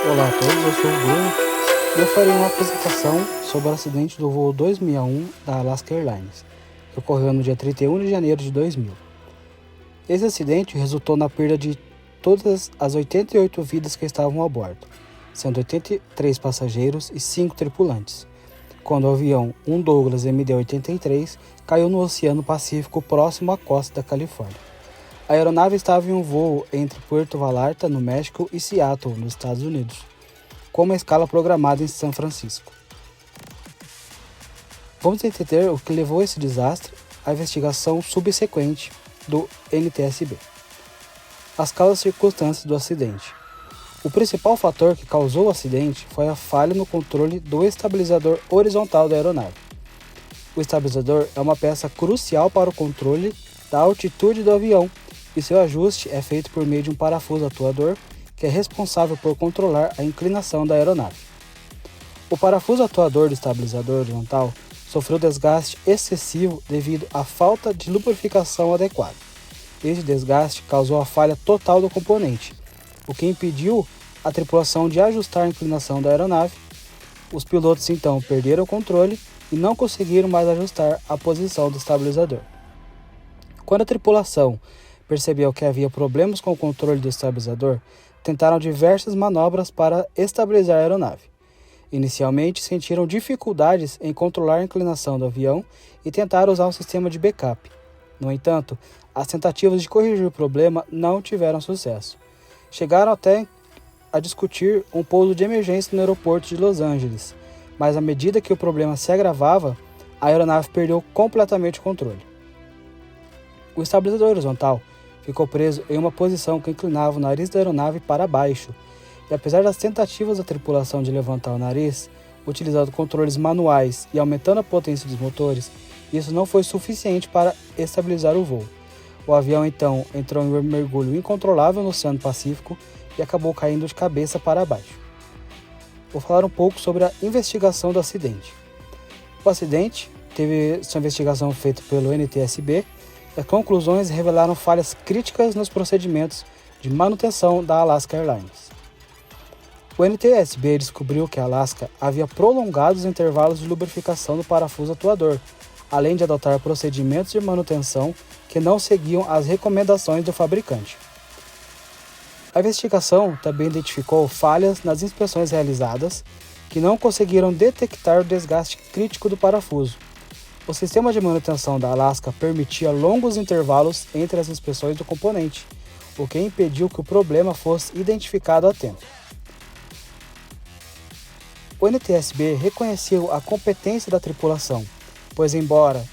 Olá a todos, eu sou o Bruno e eu farei uma apresentação sobre o acidente do voo 261 da Alaska Airlines, que ocorreu no dia 31 de janeiro de 2000. Esse acidente resultou na perda de todas as 88 vidas que estavam a bordo, sendo 83 passageiros e 5 tripulantes, quando o avião, um Douglas MD-83, caiu no Oceano Pacífico próximo à costa da Califórnia. A aeronave estava em um voo entre Puerto Vallarta, no México, e Seattle, nos Estados Unidos, com uma escala programada em São Francisco. Vamos entender o que levou a esse desastre, a investigação subsequente do NTSB. As causas e circunstâncias do acidente. O principal fator que causou o acidente foi a falha no controle do estabilizador horizontal da aeronave. O estabilizador é uma peça crucial para o controle da altitude do avião e seu ajuste é feito por meio de um parafuso atuador que é responsável por controlar a inclinação da aeronave. O parafuso atuador do estabilizador horizontal sofreu desgaste excessivo devido à falta de lubrificação adequada. Esse desgaste causou a falha total do componente, o que impediu a tripulação de ajustar a inclinação da aeronave. Os pilotos então perderam o controle e não conseguiram mais ajustar a posição do estabilizador. Quando a tripulação percebeu que havia problemas com o controle do estabilizador, tentaram diversas manobras para estabilizar a aeronave. Inicialmente, sentiram dificuldades em controlar a inclinação do avião e tentaram usar um sistema de backup. No entanto, as tentativas de corrigir o problema não tiveram sucesso. Chegaram até a discutir um pouso de emergência no aeroporto de Los Angeles, mas à medida que o problema se agravava, a aeronave perdeu completamente o controle. O estabilizador horizontal ficou preso em uma posição que inclinava o nariz da aeronave para baixo, e apesar das tentativas da tripulação de levantar o nariz, utilizando controles manuais e aumentando a potência dos motores, isso não foi suficiente para estabilizar o voo. O avião então entrou em um mergulho incontrolável no Oceano Pacífico e acabou caindo de cabeça para baixo. Vou falar um pouco sobre a investigação do acidente. O acidente teve sua investigação feita pelo NTSB e as conclusões revelaram falhas críticas nos procedimentos de manutenção da Alaska Airlines. O NTSB descobriu que a Alaska havia prolongado os intervalos de lubrificação do parafuso atuador, além de adotar procedimentos de manutenção que não seguiam as recomendações do fabricante. A investigação também identificou falhas nas inspeções realizadas que não conseguiram detectar o desgaste crítico do parafuso. O sistema de manutenção da Alaska permitia longos intervalos entre as inspeções do componente, o que impediu que o problema fosse identificado a tempo. O NTSB reconheceu a competência da tripulação, pois embora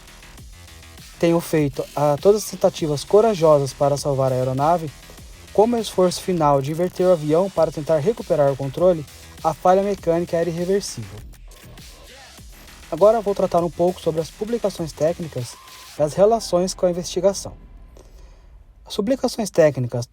tenham feito todas as tentativas corajosas para salvar a aeronave, como o esforço final de inverter o avião para tentar recuperar o controle, a falha mecânica era irreversível. Agora vou tratar um pouco sobre as publicações técnicas e as relações com a investigação. As publicações técnicas,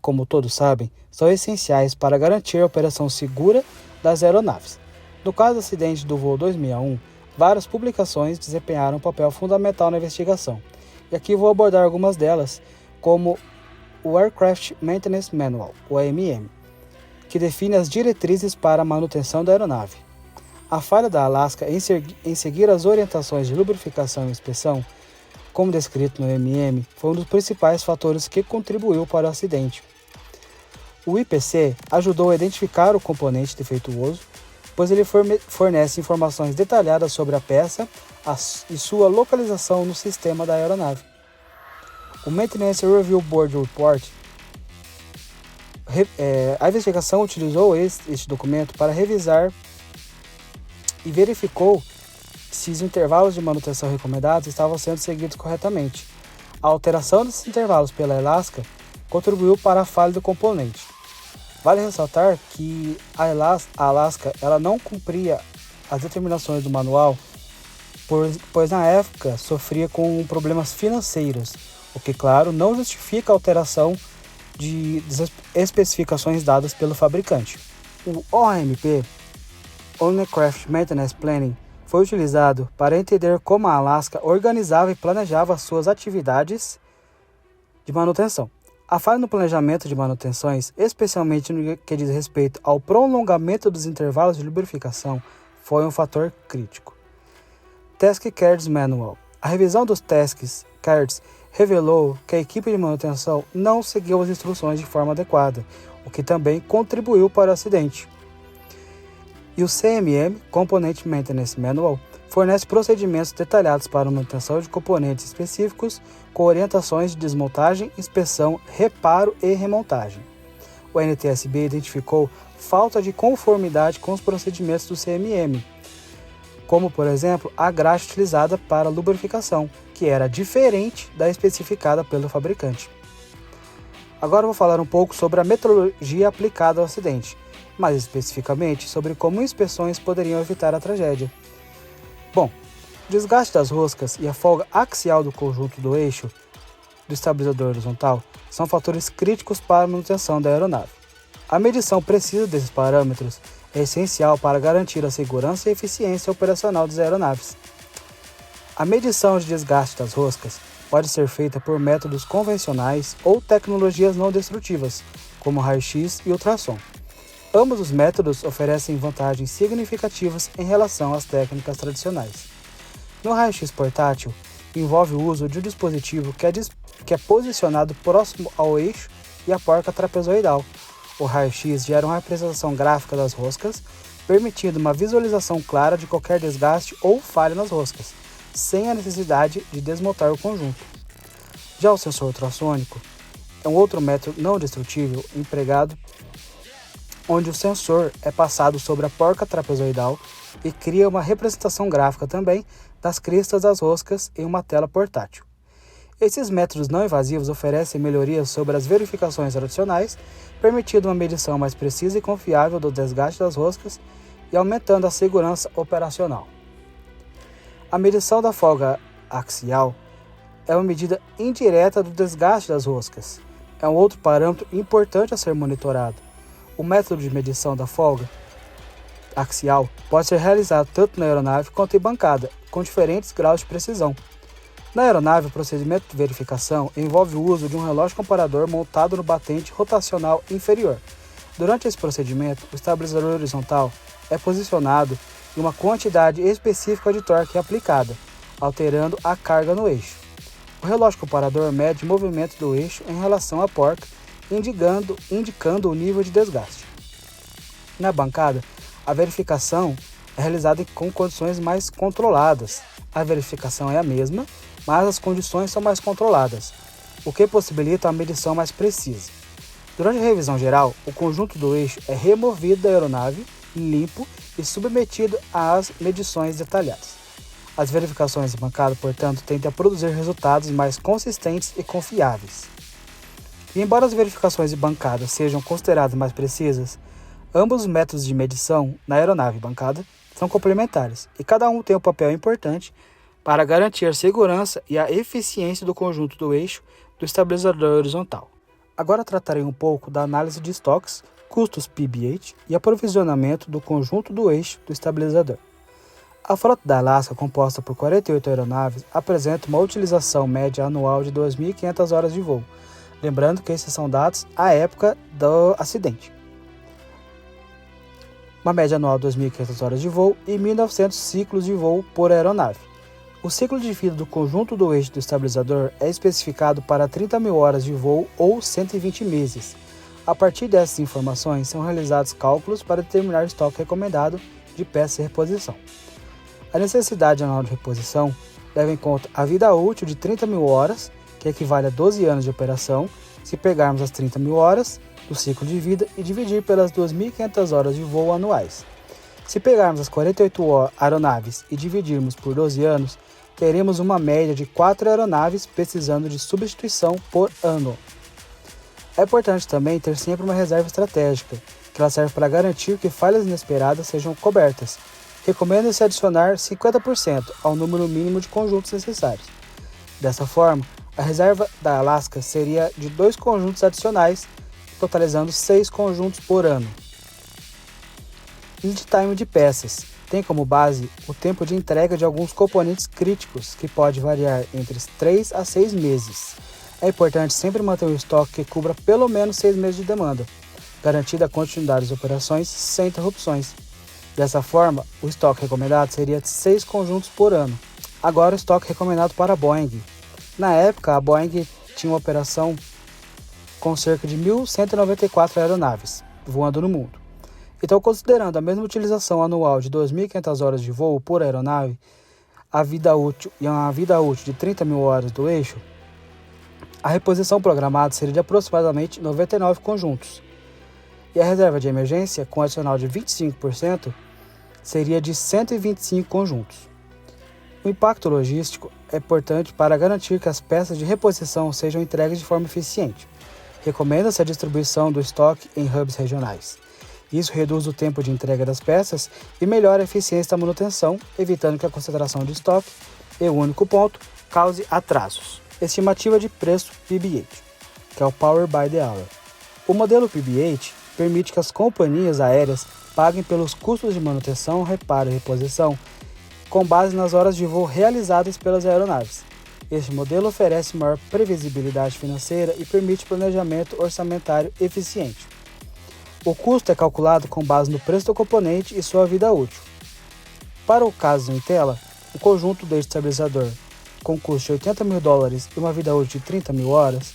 como todos sabem, são essenciais para garantir a operação segura das aeronaves. No caso do acidente do voo 261, várias publicações desempenharam um papel fundamental na investigação, e aqui vou abordar algumas delas, como o Aircraft Maintenance Manual, o AMM, que define as diretrizes para a manutenção da aeronave. A falha da Alaska em seguir as orientações de lubrificação e inspeção, como descrito no AMM, foi um dos principais fatores que contribuiu para o acidente. O IPC ajudou a identificar o componente defeituoso, pois ele fornece informações detalhadas sobre a peça e sua localização no sistema da aeronave. O Maintenance Review Board Report, a investigação utilizou este documento para revisar e verificou se os intervalos de manutenção recomendados estavam sendo seguidos corretamente. A alteração desses intervalos pela Alaska contribuiu para a falha do componente. Vale ressaltar que a Alaska ela não cumpria as determinações do manual, pois na época sofria com problemas financeiros, o que, claro, não justifica a alteração das especificações dadas pelo fabricante. O OMP, On Aircraft Maintenance Planning, foi utilizado para entender como a Alaska organizava e planejava suas atividades de manutenção. A falha no planejamento de manutenções, especialmente no que diz respeito ao prolongamento dos intervalos de lubrificação, foi um fator crítico. Task Cards Manual. A revisão dos Task Cards revelou que a equipe de manutenção não seguiu as instruções de forma adequada, o que também contribuiu para o acidente. E o CMM, Component Maintenance Manual, fornece procedimentos detalhados para a manutenção de componentes específicos, com orientações de desmontagem, inspeção, reparo e remontagem. O NTSB identificou falta de conformidade com os procedimentos do CMM, como, por exemplo, a graxa utilizada para lubrificação, que era diferente da especificada pelo fabricante. Agora vou falar um pouco sobre a metodologia aplicada ao acidente, mais especificamente sobre como inspeções poderiam evitar a tragédia. Bom, o desgaste das roscas e a folga axial do conjunto do eixo do estabilizador horizontal são fatores críticos para a manutenção da aeronave. A medição precisa desses parâmetros é essencial para garantir a segurança e eficiência operacional das aeronaves. A medição de desgaste das roscas pode ser feita por métodos convencionais ou tecnologias não destrutivas, como raio-x e ultrassom. Ambos os métodos oferecem vantagens significativas em relação às técnicas tradicionais. No raio-x portátil, envolve o uso de um dispositivo que é posicionado próximo ao eixo e à porca trapezoidal. O raio-x gera uma representação gráfica das roscas, permitindo uma visualização clara de qualquer desgaste ou falha nas roscas, sem a necessidade de desmontar o conjunto. Já o sensor ultrassônico é um outro método não destrutível empregado, onde o sensor é passado sobre a porca trapezoidal e cria uma representação gráfica também das cristas das roscas em uma tela portátil. Esses métodos não invasivos oferecem melhorias sobre as verificações tradicionais, permitindo uma medição mais precisa e confiável do desgaste das roscas e aumentando a segurança operacional. A medição da folga axial é uma medida indireta do desgaste das roscas. É um outro parâmetro importante a ser monitorado. O método de medição da folga axial pode ser realizado tanto na aeronave quanto em bancada, com diferentes graus de precisão. Na aeronave, o procedimento de verificação envolve o uso de um relógio comparador montado no batente rotacional inferior. Durante esse procedimento, o estabilizador horizontal é posicionado e uma quantidade específica de torque é aplicada, alterando a carga no eixo. O relógio comparador mede o movimento do eixo em relação à porca, indicando o nível de desgaste. Na bancada, a verificação é realizada com condições mais controladas. A verificação é a mesma, mas as condições são mais controladas, o que possibilita a medição mais precisa. Durante a revisão geral, o conjunto do eixo é removido da aeronave, limpo e submetido às medições detalhadas. As verificações de bancada, portanto, tendem a produzir resultados mais consistentes e confiáveis. E embora as verificações de bancada sejam consideradas mais precisas, ambos os métodos de medição na aeronave e bancada são complementares e cada um tem um papel importante para garantir a segurança e a eficiência do conjunto do eixo do estabilizador horizontal. Agora tratarei um pouco da análise de estoques, custos PBH e aprovisionamento do conjunto do eixo do estabilizador. A frota da Alaska, composta por 48 aeronaves, apresenta uma utilização média anual de 2.500 horas de voo, lembrando que esses são dados à época do acidente. Uma média anual de 2.500 horas de voo e 1.900 ciclos de voo por aeronave. O ciclo de vida do conjunto do eixo do estabilizador é especificado para 30.000 horas de voo ou 120 meses. A partir dessas informações, são realizados cálculos para determinar o estoque recomendado de peças de reposição. A necessidade anual de reposição leva em conta a vida útil de 30.000 horas, que equivale a 12 anos de operação, se pegarmos as 30.000 horas do ciclo de vida e dividir pelas 2.500 horas de voo anuais. Se pegarmos as 48 aeronaves e dividirmos por 12 anos, teremos uma média de 4 aeronaves precisando de substituição por ano. É importante também ter sempre uma reserva estratégica, que ela serve para garantir que falhas inesperadas sejam cobertas. Recomenda-se adicionar 50% ao número mínimo de conjuntos necessários. Dessa forma, a reserva da Alaska seria de 2 conjuntos adicionais, totalizando 6 conjuntos por ano. Lead time de peças tem como base o tempo de entrega de alguns componentes críticos, que pode variar entre 3 a 6 meses. É importante sempre manter um estoque que cubra pelo menos 6 meses de demanda, garantida a continuidade das operações sem interrupções. Dessa forma, o estoque recomendado seria de 6 conjuntos por ano. Agora o estoque recomendado para a Boeing. Na época, a Boeing tinha uma operação com cerca de 1.194 aeronaves voando no mundo. Então, considerando a mesma utilização anual de 2.500 horas de voo por aeronave, a vida útil de 30 mil horas do eixo, a reposição programada seria de aproximadamente 99 conjuntos. E a reserva de emergência, com adicional de 25%, seria de 125 conjuntos. O impacto logístico é importante para garantir que as peças de reposição sejam entregues de forma eficiente. Recomenda-se a distribuição do estoque em hubs regionais. Isso reduz o tempo de entrega das peças e melhora a eficiência da manutenção, evitando que a concentração de estoque em um único ponto cause atrasos. Estimativa de preço PB8, que é o Power by the Hour. O modelo PB8 permite que as companhias aéreas paguem pelos custos de manutenção, reparo e reposição com base nas horas de voo realizadas pelas aeronaves. Este modelo oferece maior previsibilidade financeira e permite planejamento orçamentário eficiente. O custo é calculado com base no preço do componente e sua vida útil. Para o caso em tela, o conjunto de estabilizador com custo de $80.000 e uma vida útil de 30 mil horas,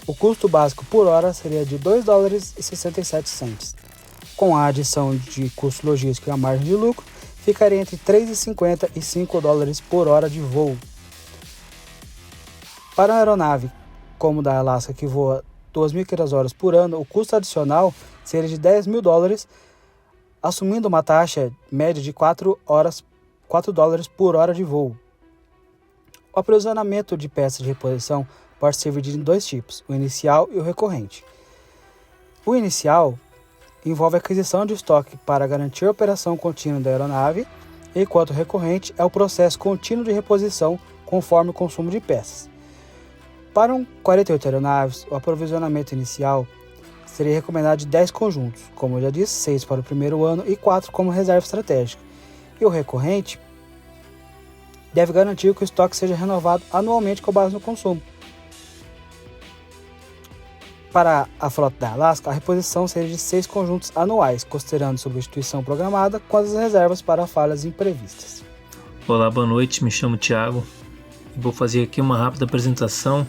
o custo básico por hora seria de $2,67. Com a adição de custo logístico e a margem de lucro, ficaria entre $3,50 e $5 por hora de voo. Para uma aeronave como a da Alaska, que voa 2.500 horas por ano, o custo adicional seria de $10.000, assumindo uma taxa média de $4 por hora de voo. O aprisionamento de peças de reposição pode ser dividido em dois tipos, o inicial e o recorrente. O inicial envolve a aquisição de estoque para garantir a operação contínua da aeronave, enquanto o recorrente é o processo contínuo de reposição conforme o consumo de peças. Para 48 aeronaves, o aprovisionamento inicial seria recomendado de 10 conjuntos, como eu já disse, 6 para o primeiro ano e 4 como reserva estratégica. E o recorrente deve garantir que o estoque seja renovado anualmente com base no consumo. Para a frota da Alaska, a reposição seria de 6 conjuntos anuais, considerando substituição programada com as reservas para falhas imprevistas. Olá, boa noite, me chamo Thiago. Vou fazer aqui uma rápida apresentação,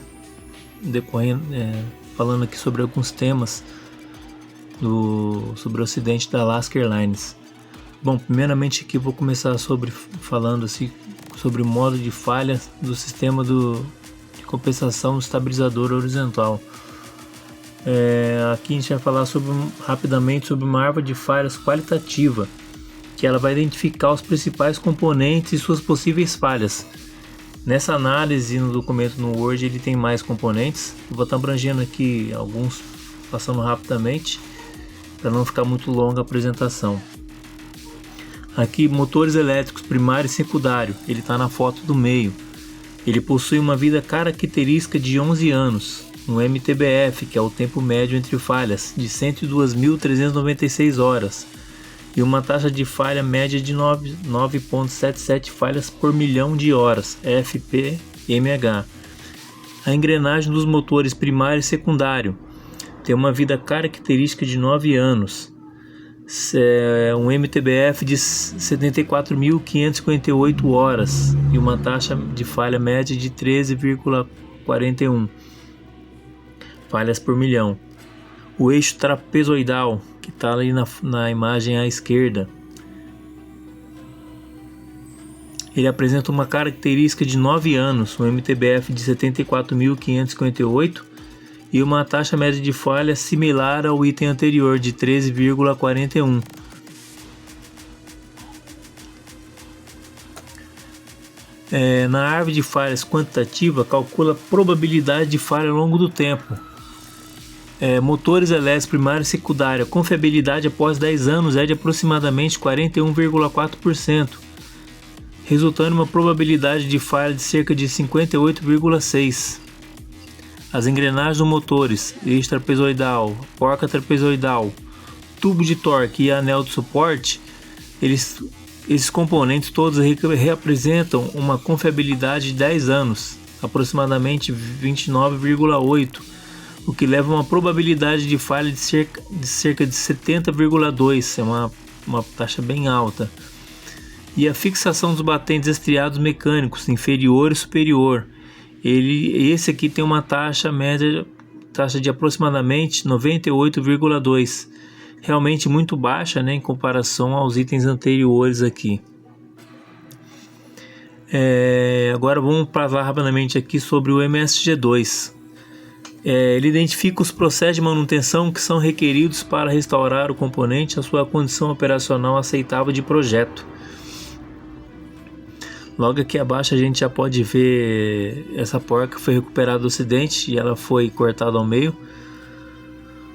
falando aqui sobre alguns temas sobre o acidente da Alaska Airlines. Bom, primeiramente aqui vou começar falando sobre o modo de falha do sistema de compensação do estabilizador horizontal. Aqui a gente vai falar rapidamente sobre uma árvore de falhas qualitativa, que ela vai identificar os principais componentes e suas possíveis falhas. Nessa análise no documento no Word ele tem mais componentes, eu vou estar abrangendo aqui alguns, passando rapidamente, para não ficar muito longa a apresentação. Aqui, motores elétricos primário e secundário, ele está na foto do meio. Ele possui uma vida característica de 11 anos, um MTBF, que é o tempo médio entre falhas, de 102.396 horas, e uma taxa de falha média de 9,77 falhas por milhão de horas, FPMH. A engrenagem dos motores primário e secundário tem uma vida característica de 9 anos, um MTBF de 74.558 horas e uma taxa de falha média de 13,41 falhas por milhão. O eixo trapezoidal, que está ali na imagem à esquerda, ele apresenta uma característica de 9 anos, um MTBF de 74.558 e uma taxa média de falha similar ao item anterior, de 13,41. Na árvore de falhas quantitativa, calcula a probabilidade de falha ao longo do tempo. Motores elétricos primário e secundário, a confiabilidade após 10 anos é de aproximadamente 41,4%, resultando em uma probabilidade de falha de cerca de 58,6%. As engrenagens dos motores, eixo trapezoidal, porca trapezoidal, tubo de torque e anel de suporte, esses componentes todos representam uma confiabilidade de 10 anos, aproximadamente 29,8, o que leva a uma probabilidade de falha de cerca de 70,2, é uma taxa bem alta. E a fixação dos batentes estriados mecânicos inferior e superior, esse aqui tem uma taxa de aproximadamente 98,2, realmente muito baixa, né, em comparação aos itens anteriores aqui. Agora vamos falar rapidamente aqui sobre o MSG2. Ele identifica os processos de manutenção que são requeridos para restaurar o componente à sua condição operacional aceitável de projeto. Logo aqui abaixo a gente já pode ver essa porca foi recuperada do acidente e ela foi cortada ao meio,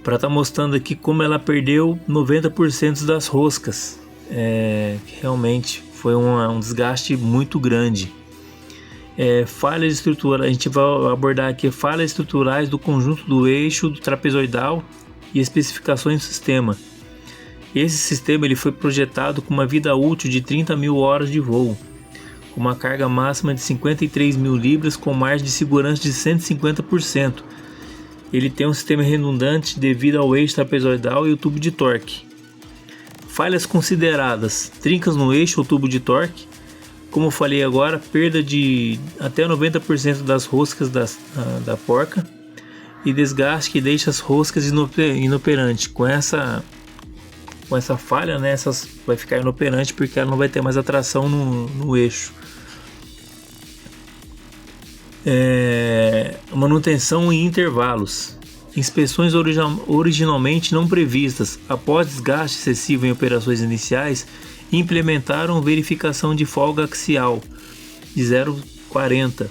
para estar mostrando aqui como ela perdeu 90% das roscas. Realmente foi um desgaste muito grande. Falhas estruturais, a gente vai abordar aqui falhas estruturais do conjunto do eixo do trapezoidal e especificações do sistema. Esse sistema ele foi projetado com uma vida útil de 30 mil horas de voo, com uma carga máxima de 53 mil libras com margem de segurança de 150%. Ele tem um sistema redundante devido ao eixo trapezoidal e o tubo de torque. Falhas consideradas: trincas no eixo ou tubo de torque, como eu falei agora, perda de até 90% das roscas da porca e desgaste que deixa as roscas inoperantes. Com essa falha, né, essas vai ficar inoperante porque ela não vai ter mais atração no eixo. Manutenção em intervalos. Inspeções originalmente não previstas, após desgaste excessivo em operações iniciais, implementaram verificação de folga axial de 0,40.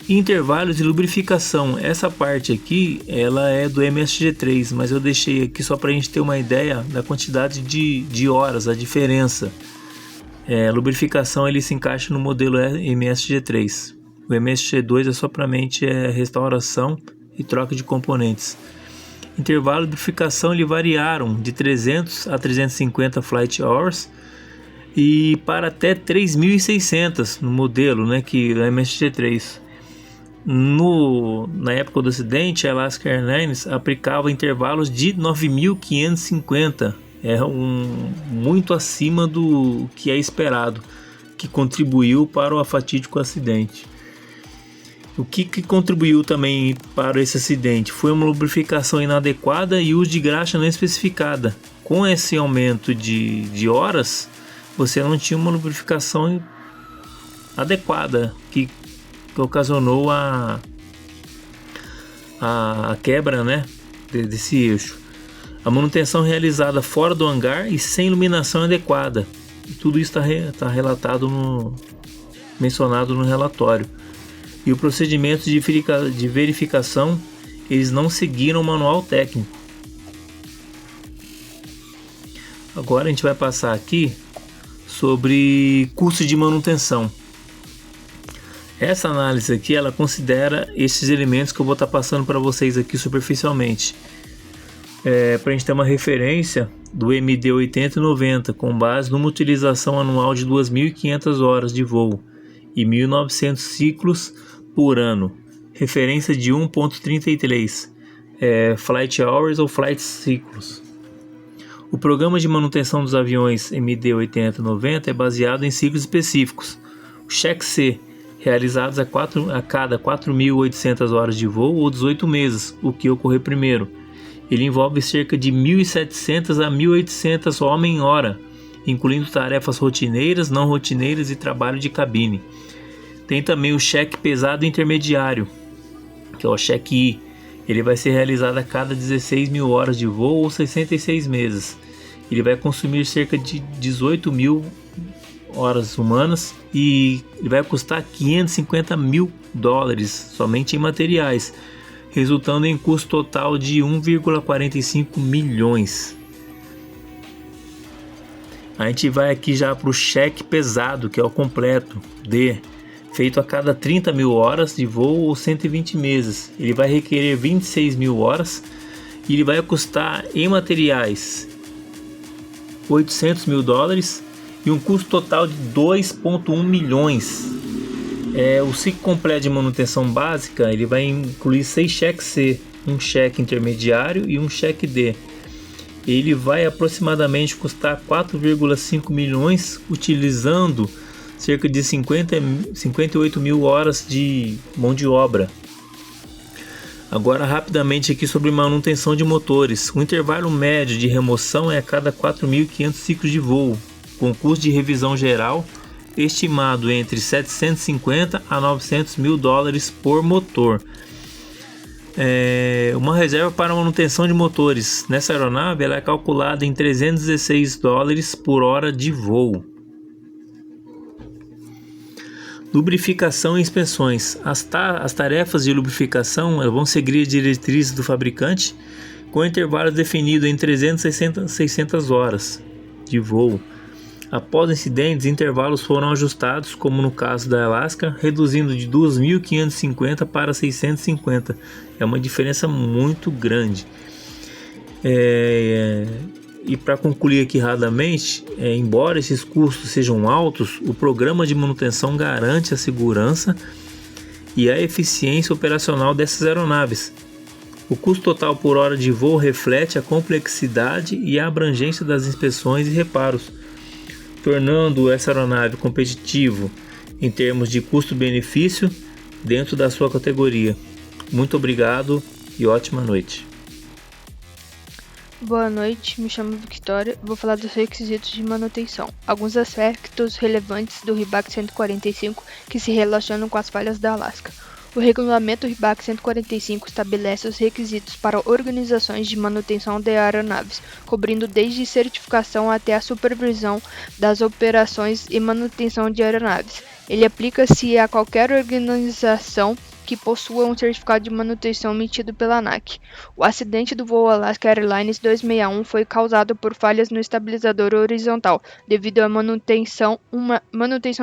Intervalos de lubrificação. Essa parte aqui ela é do MSG3, mas eu deixei aqui só para a gente ter uma ideia da quantidade de horas, a diferença. Lubrificação ele se encaixa no modelo MSG3. O MSG2 é somente restauração e troca de componentes. Intervalo de lubrificação ele variaram de 300 a 350 flight hours e para até 3.600 no modelo, né, que é o MSG3. Na época do acidente, a Alaska Airlines aplicava intervalos de 9.550, muito acima do que é esperado, que contribuiu para o fatídico acidente. O que contribuiu também para esse acidente foi uma lubrificação inadequada e uso de graxa não especificada. Com esse aumento de horas, você não tinha uma lubrificação adequada, que ocasionou a quebra, né, desse eixo. A manutenção realizada fora do hangar e sem iluminação adequada. E tudo isso está relatado mencionado no relatório. E o procedimento de verificação, eles não seguiram o manual técnico. Agora a gente vai passar aqui sobre custo de manutenção. Essa análise aqui, ela considera esses elementos que eu vou estar passando para vocês aqui superficialmente. Para a gente ter uma referência do MD 80 e 90, com base numa utilização anual de 2.500 horas de voo e 1.900 ciclos por ano. Referência de 1.33, flight hours ou flight ciclos. O programa de manutenção dos aviões MD 80 e 90 é baseado em ciclos específicos. O cheque C, realizados a cada 4.800 horas de voo ou 18 meses, o que ocorrer primeiro. Ele envolve cerca de 1.700 a 1.800 homem-hora, incluindo tarefas rotineiras, não rotineiras e trabalho de cabine. Tem também o cheque pesado intermediário, que é o cheque I. Ele vai ser realizado a cada 16.000 horas de voo ou 66 meses. Ele vai consumir cerca de 18.000 horas humanas e ele vai custar $550 mil somente em materiais, resultando em custo total de 1,45 milhões. A gente vai aqui já para o cheque pesado, que é o completo D, feito a cada 30.000 horas de voo ou 120 meses. Ele vai requerer 26.000 horas e ele vai custar em materiais $800 mil e um custo total de 2,1 milhões. O ciclo completo de manutenção básica ele vai incluir 6 cheques C, um cheque intermediário e um cheque D. Ele vai aproximadamente custar 4,5 milhões, utilizando cerca de 58 mil horas de mão de obra. Agora rapidamente aqui sobre manutenção de motores. O intervalo médio de remoção é a cada 4.500 ciclos de voo, com custo de revisão geral estimado entre 750 a 900 mil dólares por motor. Uma reserva para manutenção de motores nessa aeronave ela é calculada em 316 dólares por hora de voo. Lubrificação e inspeções. As tarefas de lubrificação vão seguir as diretrizes do fabricante, com intervalos definidos em 300 e 600 horas de voo. Após incidentes, intervalos foram ajustados, como no caso da Alaska, reduzindo de 2.550 para 650. É uma diferença muito grande. E para concluir aqui rapidamente, embora esses custos sejam altos, o programa de manutenção garante a segurança e a eficiência operacional dessas aeronaves. O custo total por hora de voo reflete a complexidade e a abrangência das inspeções e reparos, tornando essa aeronave competitiva em termos de custo-benefício dentro da sua categoria. Muito obrigado e ótima noite. Boa noite, me chamo Victoria e vou falar dos requisitos de manutenção. Alguns aspectos relevantes do RIBAC 145 que se relacionam com as falhas da Alaska. O regulamento RIBAC 145 estabelece os requisitos para organizações de manutenção de aeronaves, cobrindo desde certificação até a supervisão das operações e manutenção de aeronaves. Ele aplica-se a qualquer organização que possua um certificado de manutenção emitido pela ANAC. O acidente do voo Alaska Airlines 261 foi causado por falhas no estabilizador horizontal, devido à manutenção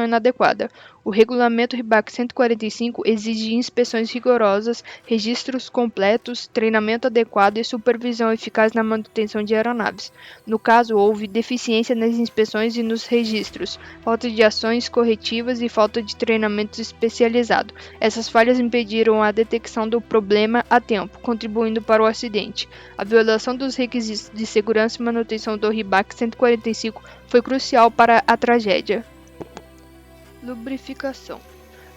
inadequada. O regulamento RIBAC 145 exige inspeções rigorosas, registros completos, treinamento adequado e supervisão eficaz na manutenção de aeronaves. No caso, houve deficiência nas inspeções e nos registros, falta de ações corretivas e falta de treinamento especializado. Essas falhas impediram a detecção do problema a tempo, contribuindo para o acidente. A violação dos requisitos de segurança e manutenção do RIBAC 145 foi crucial para a tragédia. Lubrificação.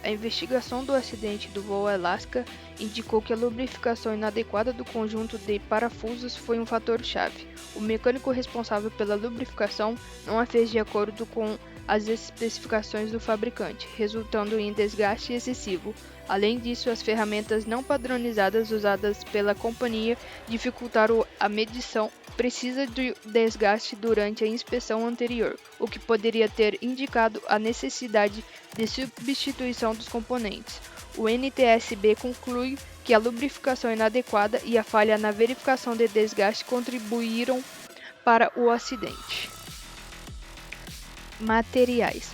A investigação do acidente do voo Alaska indicou que a lubrificação inadequada do conjunto de parafusos foi um fator-chave. O mecânico responsável pela lubrificação não a fez de acordo com as especificações do fabricante, resultando em desgaste excessivo. Além disso, as ferramentas não padronizadas usadas pela companhia dificultaram a medição precisa de desgaste durante a inspeção anterior, o que poderia ter indicado a necessidade de substituição dos componentes. O NTSB conclui que a lubrificação inadequada e a falha na verificação de desgaste contribuíram para o acidente. Materiais.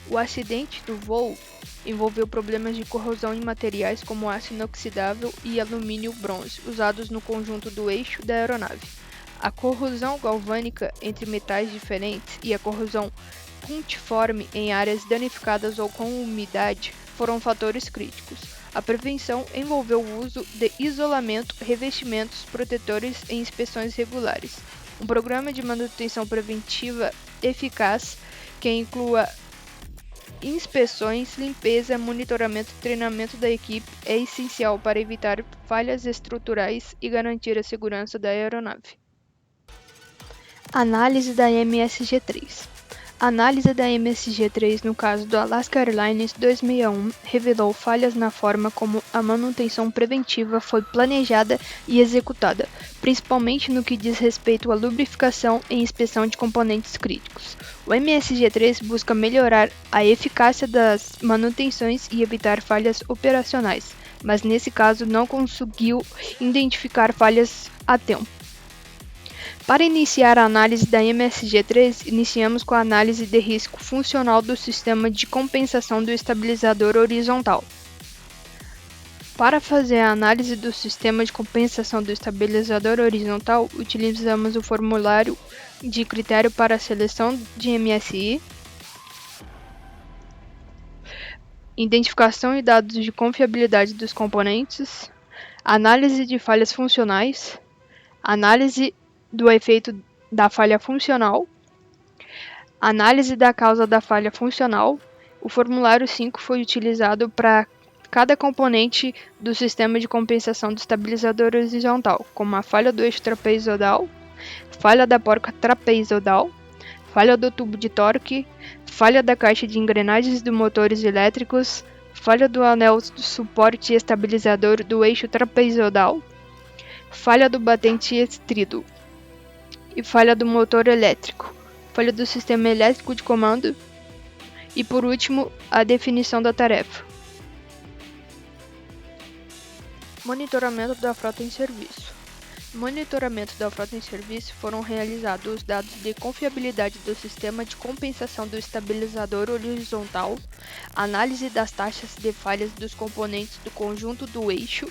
O acidente do voo envolveu problemas de corrosão em materiais como aço inoxidável e alumínio-bronze, usados no conjunto do eixo da aeronave. A corrosão galvânica entre metais diferentes e a corrosão puntiforme em áreas danificadas ou com umidade foram fatores críticos. A prevenção envolveu o uso de isolamento, revestimentos protetores e inspeções regulares. Um programa de manutenção preventiva eficaz que inclua inspeções, limpeza, monitoramento e treinamento da equipe é essencial para evitar falhas estruturais e garantir a segurança da aeronave. Análise da MSG-3. A análise da MSG-3 no caso do Alaska Airlines 261 revelou falhas na forma como a manutenção preventiva foi planejada e executada, principalmente no que diz respeito à lubrificação e inspeção de componentes críticos. O MSG-3 busca melhorar a eficácia das manutenções e evitar falhas operacionais, mas nesse caso não conseguiu identificar falhas a tempo. Para iniciar a análise da MSG-3, iniciamos com a análise de risco funcional do sistema de compensação do estabilizador horizontal. Para fazer a análise do sistema de compensação do estabilizador horizontal, utilizamos o formulário de critério para a seleção de MSI, identificação e dados de confiabilidade dos componentes, análise de falhas funcionais, análise do efeito da falha funcional, análise da causa da falha funcional. O formulário 5 foi utilizado para cada componente do sistema de compensação do estabilizador horizontal, como a falha do eixo trapezoidal, falha da porca trapezoidal, falha do tubo de torque, falha da caixa de engrenagens dos motores elétricos, falha do anel do suporte estabilizador do eixo trapezoidal, falha do batente estrido e falha do motor elétrico, falha do sistema elétrico de comando e, por último, a definição da tarefa. Monitoramento da frota em serviço. No monitoramento da frota em serviço foram realizados os dados de confiabilidade do sistema de compensação do estabilizador horizontal, análise das taxas de falhas dos componentes do conjunto do eixo,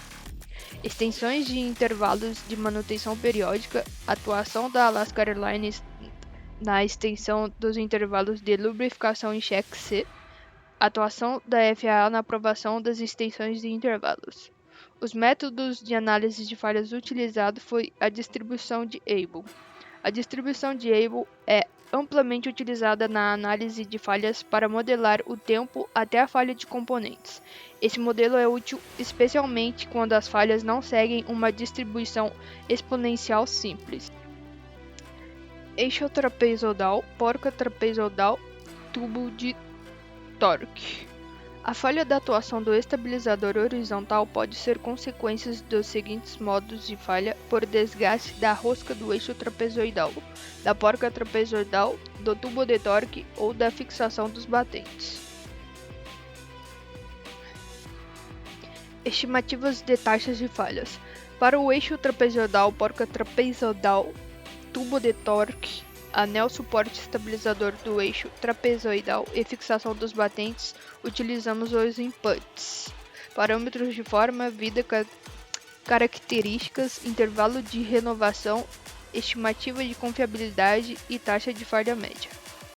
extensões de intervalos de manutenção periódica, atuação da Alaska Airlines na extensão dos intervalos de lubrificação em cheque C, atuação da FAA na aprovação das extensões de intervalos. Os métodos de análise de falhas utilizados foi a distribuição de Abel. A distribuição de Abel é amplamente utilizada na análise de falhas para modelar o tempo até a falha de componentes. Esse modelo é útil especialmente quando as falhas não seguem uma distribuição exponencial simples. Eixo trapezoidal, porca trapezoidal, tubo de torque. A falha da atuação do estabilizador horizontal pode ser consequência dos seguintes modos de falha por desgaste da rosca do eixo trapezoidal, da porca trapezoidal, do tubo de torque ou da fixação dos batentes. Estimativas de taxas de falhas. Para o eixo trapezoidal, porca trapezoidal, tubo de torque, anel suporte estabilizador do eixo trapezoidal e fixação dos batentes, utilizamos os inputs: parâmetros de forma, vida, características, intervalo de renovação, estimativa de confiabilidade e taxa de falha média.